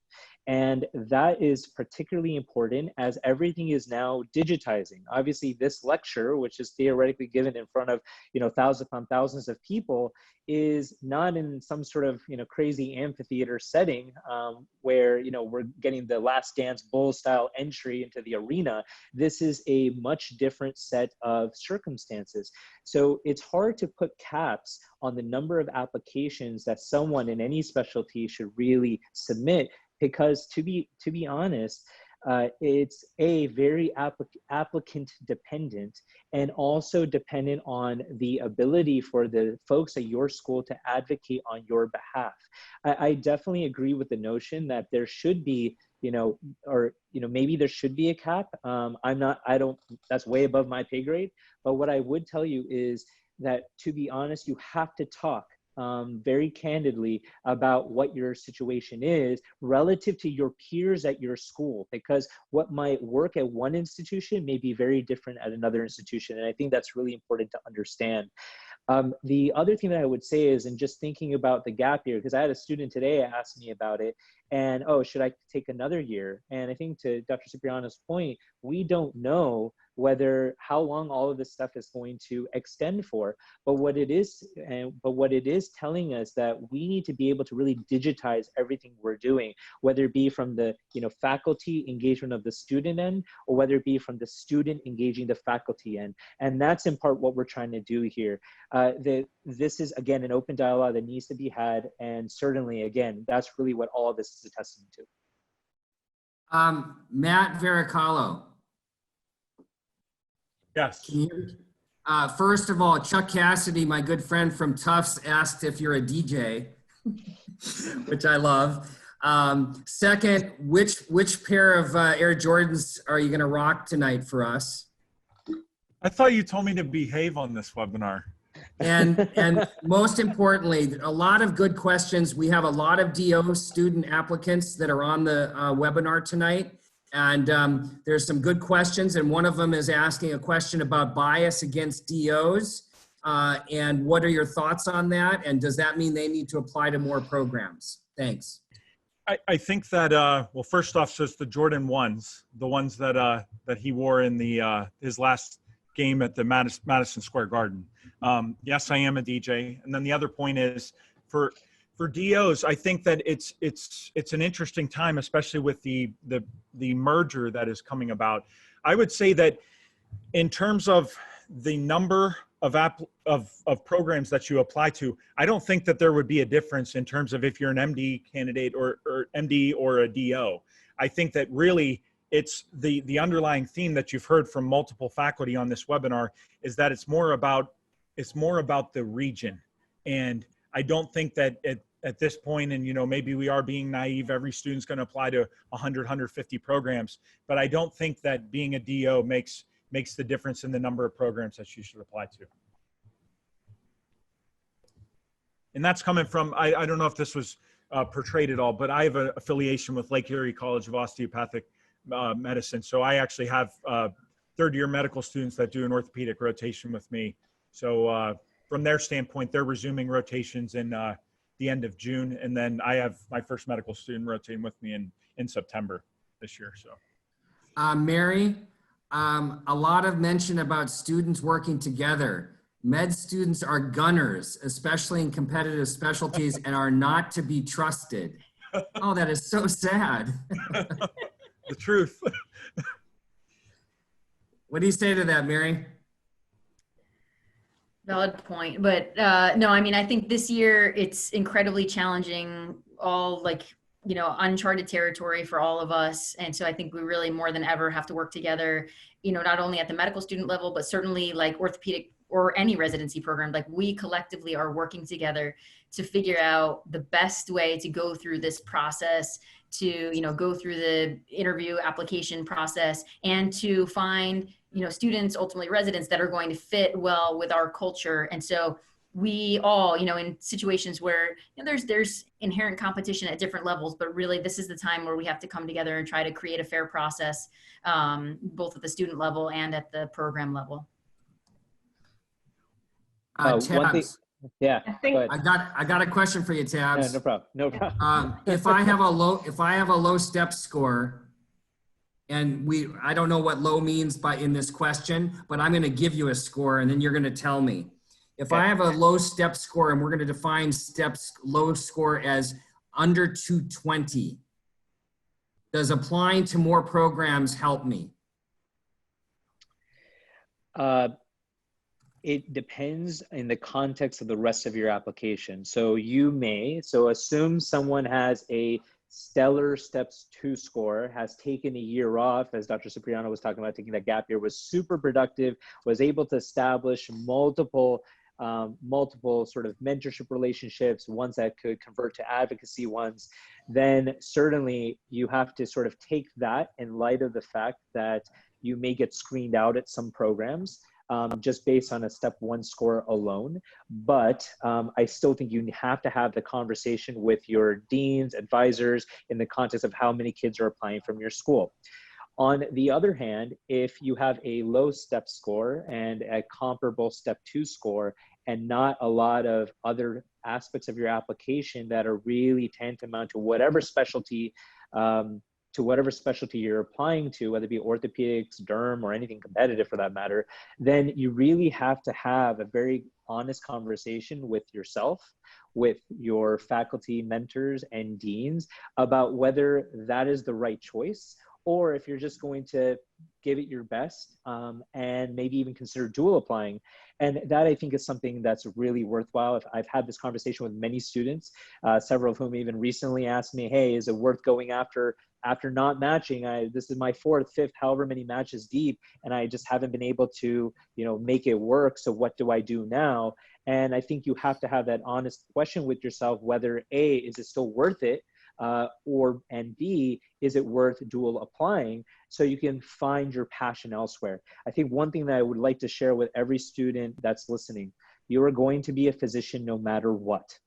And that is particularly important as everything is now digitizing. Obviously, this lecture, which is theoretically given in front of, thousands upon thousands of people, is not in some sort of, crazy amphitheater setting where, we're getting the Last Dance Bull style entry into the arena. This is a much different set of circumstances. So it's hard to put caps on the number of applications that someone in any specialty should really submit, because to be honest, it's a very applicant dependent, and also dependent on the ability for the folks at your school to advocate on your behalf. I definitely agree with the notion that there should be, maybe there should be a cap. That's way above my pay grade. But what I would tell you is that, to be honest, you have to talk very candidly about what your situation is relative to your peers at your school, because what might work at one institution may be very different at another institution. And I think that's really important to understand. The other thing that I would say is, in just thinking about the gap year, because I had a student today ask me about it, and, oh, should I take another year? And I think, to Dr. Cipriano's point, we don't know how long all of this stuff is going to extend for. But what it is telling us that we need to be able to really digitize everything we're doing, whether it be from the faculty engagement of the student end, or whether it be from the student engaging the faculty end. And that's in part what we're trying to do here. This is, again, an open dialogue that needs to be had, and certainly, again, that's really what all of this is a testament to.
Matt Vericalo.
Yes.
First of all, Chuck Cassidy, my good friend from Tufts, asked if you're a DJ, which I love. Second, which pair of Air Jordans are you going to rock tonight for us?
I thought you told me to behave on this webinar.
And most importantly, a lot of good questions. We have a lot of DO student applicants that are on the webinar tonight. And there's some good questions, and one of them is asking a question about bias against DOs. And what are your thoughts on that? And does that mean they need to apply to more programs? Thanks.
I think that, well, first off, so it's the Jordan 1s, the ones that he wore in his last game at the Madison Square Garden. Yes, I am a DJ. And then the other point is, for DOs, I think that it's an interesting time, especially with the merger that is coming about. I would say that in terms of the number of programs that you apply to, I don't think that there would be a difference in terms of if you're an MD candidate or MD or a DO. I think that really it's the underlying theme that you've heard from multiple faculty on this webinar is that it's more about the region. And I don't think that at this point, and maybe we are being naive, every student's going to apply to 100, 150 programs, but I don't think that being a DO makes the difference in the number of programs that you should apply to. And that's coming from, I don't know if this was portrayed at all, but I have an affiliation with Lake Erie College of Osteopathic Medicine. So I actually have third-year medical students that do an orthopedic rotation with me. So from their standpoint, they're resuming rotations in the end of June. And then I have my first medical student rotating with me in September this year. So
Mary, a lot of mention about students working together. Med students are gunners, especially in competitive specialties, and are not to be trusted. Oh, that is so sad.
the truth.
What do you say to that, Mary? Valid point, but no, I mean, I think this year it's incredibly challenging, all uncharted territory for all of us. And so I think we really more than ever have to work together, not only at the medical student level, but certainly like orthopedic or any residency program. Like, we collectively are working together to figure out the best way to go through this process, to, go through the interview application process, and to find, students, ultimately residents, that are going to fit well with our culture. And so we all, in situations where there's inherent competition at different levels, but really this is the time where we have to come together and try to create a fair process, both at the student level and at the program level.
Tabs.
Yeah,
I got a question for you, Tabs.
No problem. No problem.
If I have a low step score, and I don't know what low means in this question, but I'm going to give you a score, and then you're going to tell me. If I have a low step score, and we're going to define low score as under 220, does applying to more programs help me?
It depends in the context of the rest of your application. So assume someone has a stellar steps 2 score, has taken a year off, as Dr. Cipriano was talking about, taking that gap year, was super productive, was able to establish multiple sort of mentorship relationships, ones that could convert to advocacy ones, then certainly you have to sort of take that in light of the fact that you may get screened out at some programs. Just based on a step 1 score alone. But I still think you have to have the conversation with your deans, advisors, in the context of how many kids are applying from your school. On the other hand, if you have a low step score and a comparable step 2 score, and not a lot of other aspects of your application that are really tantamount to whatever specialty you're applying to, whether it be orthopedics, derm, or anything competitive for that matter, then you really have to have a very honest conversation with yourself, with your faculty mentors and deans about whether that is the right choice, or if you're just going to give it your best and maybe even consider dual applying. And that, I think, is something that's really worthwhile. I've had this conversation with many students, several of whom even recently asked me, hey, is it worth going after not matching? This is my 4th, 5th, however many matches deep, and I just haven't been able to, make it work. So what do I do now? And I think you have to have that honest question with yourself, whether A, is it still worth it? And B, is it worth dual applying, so you can find your passion elsewhere? I think one thing that I would like to share with every student that's listening, you are going to be a physician no matter what.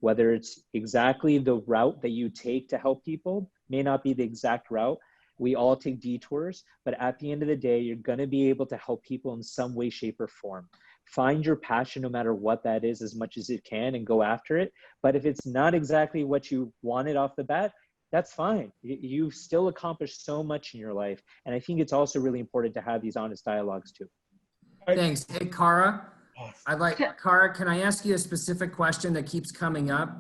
Whether it's exactly the route that you take to help people, may not be the exact route. We all take detours, but at the end of the day, you're going to be able to help people in some way, shape, or form. Find your passion no matter what that is as much as you can and go after it. But if it's not exactly what you wanted off the bat, that's fine. You've still accomplished so much in your life. And I think it's also really important to have these honest dialogues too.
Thanks. Hey, Cara. Cara, can I ask you a specific question that keeps coming up?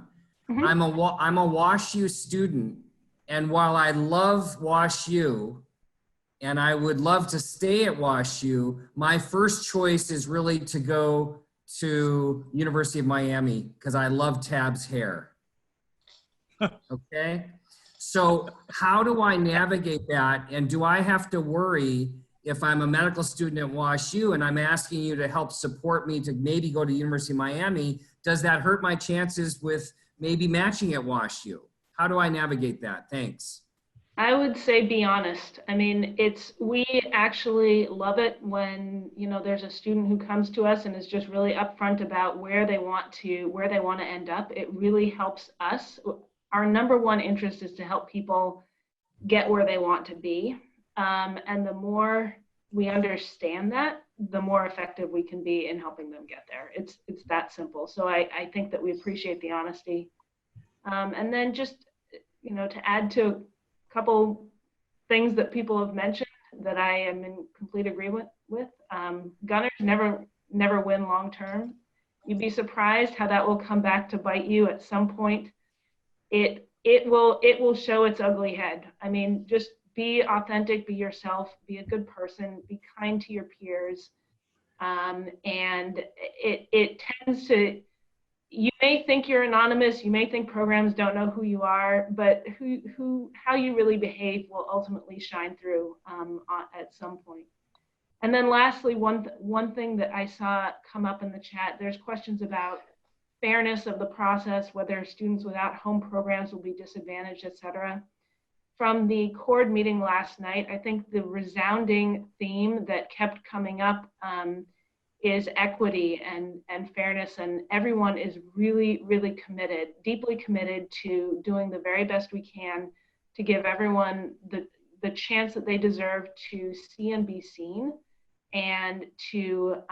Mm-hmm. I'm a WashU student, and while I love WashU, and I would love to stay at WashU, my first choice is really to go to University of Miami because I love Tab's hair. Okay, So how do I navigate that? And do I have to worry if I'm a medical student at WashU and I'm asking you to help support me to maybe go to University of Miami? Does that hurt my chances with maybe matching at WashU? How do I navigate that? Thanks.
I would say be honest. I mean, we actually love it when, there's a student who comes to us and is just really upfront about where they want to end up. It really helps us. Our number one interest is to help people get where they want to be. And the more we understand that, the more effective we can be in helping them get there. It's that simple. So I think that we appreciate the honesty. And then just, to add to a couple things that people have mentioned that I am in complete agreement with. Gunners never win long term. You'd be surprised how that will come back to bite you at some point. It will show its ugly head. I mean, just be authentic, be yourself, be a good person, be kind to your peers. And it tends to, you may think you're anonymous, you may think programs don't know who you are, but how you really behave will ultimately shine through at some point. And then lastly, one thing that I saw come up in the chat, there's questions about fairness of the process, whether students without home programs will be disadvantaged, et cetera. From the CORD meeting last night, I think the resounding theme that kept coming up is equity and fairness, and everyone is really, really committed, deeply committed to doing the very best we can to give everyone the chance that they deserve to see and be seen, and to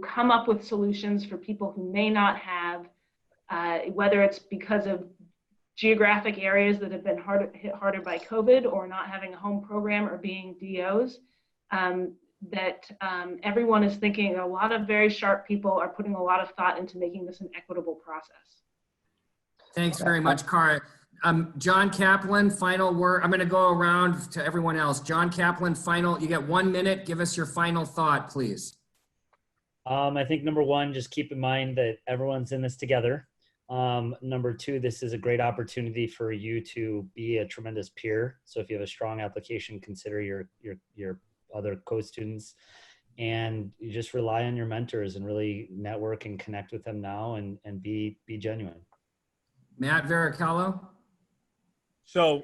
come up with solutions for people who may not have, whether it's because of geographic areas that have been hit harder by COVID, or not having a home program, or being DOs, that everyone is thinking. A lot of very sharp people are putting a lot of thought into making this an equitable process.
Thanks very much, Cara. John Kaplan, final word. I'm going to go around to everyone else. John Kaplan, you get 1 minute. Give us your final thought, please.
I think number one, just keep in mind that everyone's in this together. Number two, this is a great opportunity for you to be a tremendous peer. So if you have a strong application, consider your other co-students, and you just rely on your mentors and really network and connect with them now, and be genuine.
Matt Varichello.
So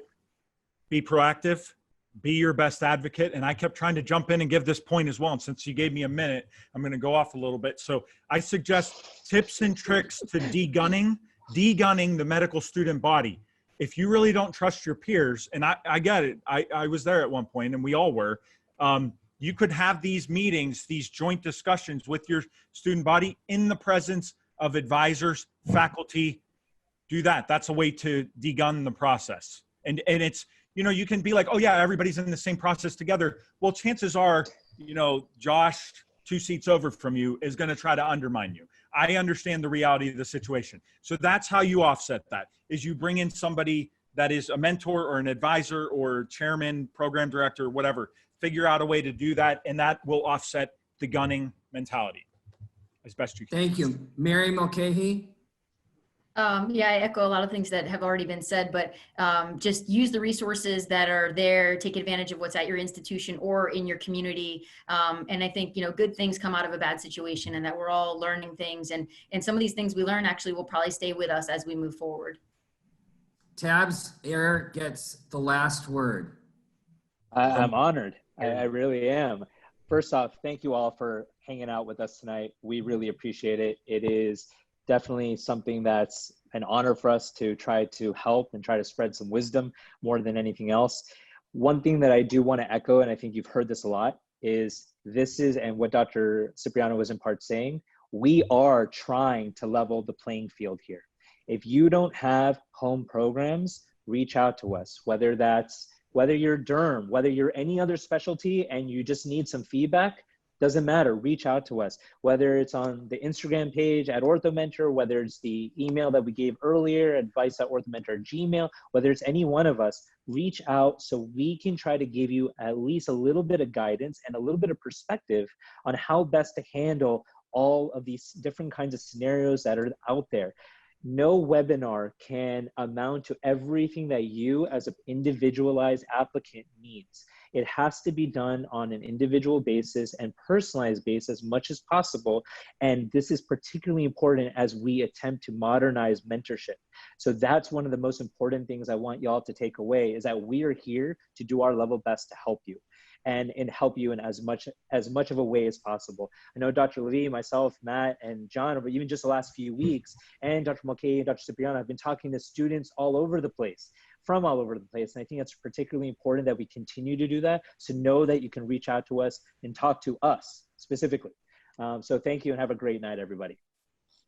be proactive, be your best advocate. And I kept trying to jump in and give this point as well. And since you gave me a minute, I'm going to go off a little bit. So I suggest tips and tricks to degunning the medical student body. If you really don't trust your peers, and I get it, I was there at one point, and we all were, you could have these meetings, these joint discussions with your student body in the presence of advisors, faculty. Do that. That's a way to degun the process. And it's, you can be like, oh yeah, everybody's in the same process together. Well, chances are, Josh, 2 seats over from you, is going to try to undermine you. I understand the reality of the situation. So that's how you offset that, is you bring in somebody that is a mentor or an advisor or chairman, program director, whatever. Figure out a way to do that, and that will offset the gunning mentality as best you can.
Thank you. Mary Mulcahy.
Yeah, I echo a lot of things that have already been said, but just use the resources that are there, take advantage of what's at your institution or in your community. And I think, good things come out of a bad situation, and that we're all learning things. And some of these things we learn actually will probably stay with us as we move forward.
Tabs Air gets the last word.
I'm honored. I really am. First off, thank you all for hanging out with us tonight. We really appreciate it. It is definitely something that's an honor for us to try to help and try to spread some wisdom more than anything else. One thing that I do want to echo, and I think you've heard this a lot, is and what Dr. Cipriano was in part saying, we are trying to level the playing field here. If you don't have home programs, reach out to us, whether you're derm, whether you're any other specialty and you just need some feedback, doesn't matter, reach out to us. Whether it's on the Instagram page at OrthoMentor, whether it's the email that we gave earlier, advice@orthomentor@gmail, whether it's any one of us, reach out so we can try to give you at least a little bit of guidance and a little bit of perspective on how best to handle all of these different kinds of scenarios that are out there. No webinar can amount to everything that you as an individualized applicant needs. It has to be done on an individual basis and personalized basis as much as possible. And this is particularly important as we attempt to modernize mentorship. So that's one of the most important things I want y'all to take away, is that we are here to do our level best to help you and help you in as much of a way as possible. I know Dr. Levy, myself, Matt, and John, over even just the last few weeks, and Dr. Mulcahy and Dr. Cipriano, have been talking to students all over the place, from all over the place. And I think it's particularly important that we continue to do that. So know that you can reach out to us and talk to us specifically. So thank you and have a great night, everybody.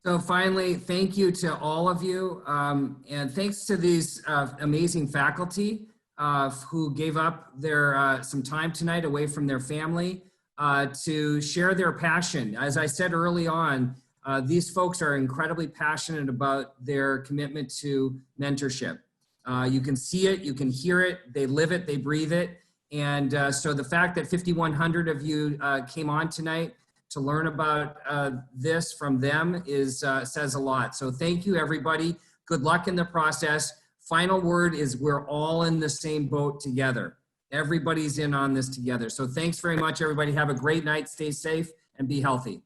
So finally, thank you to all of you. And thanks to these amazing faculty who gave up their some time tonight away from their family to share their passion. As I said early on, these folks are incredibly passionate about their commitment to mentorship. You can see it, you can hear it, they live it, they breathe it. And so the fact that 5,100 of you came on tonight to learn about this from them is says a lot. So thank you, everybody. Good luck in the process. Final word is we're all in the same boat together. Everybody's in on this together. So thanks very much, everybody. Have a great night. Stay safe and be healthy.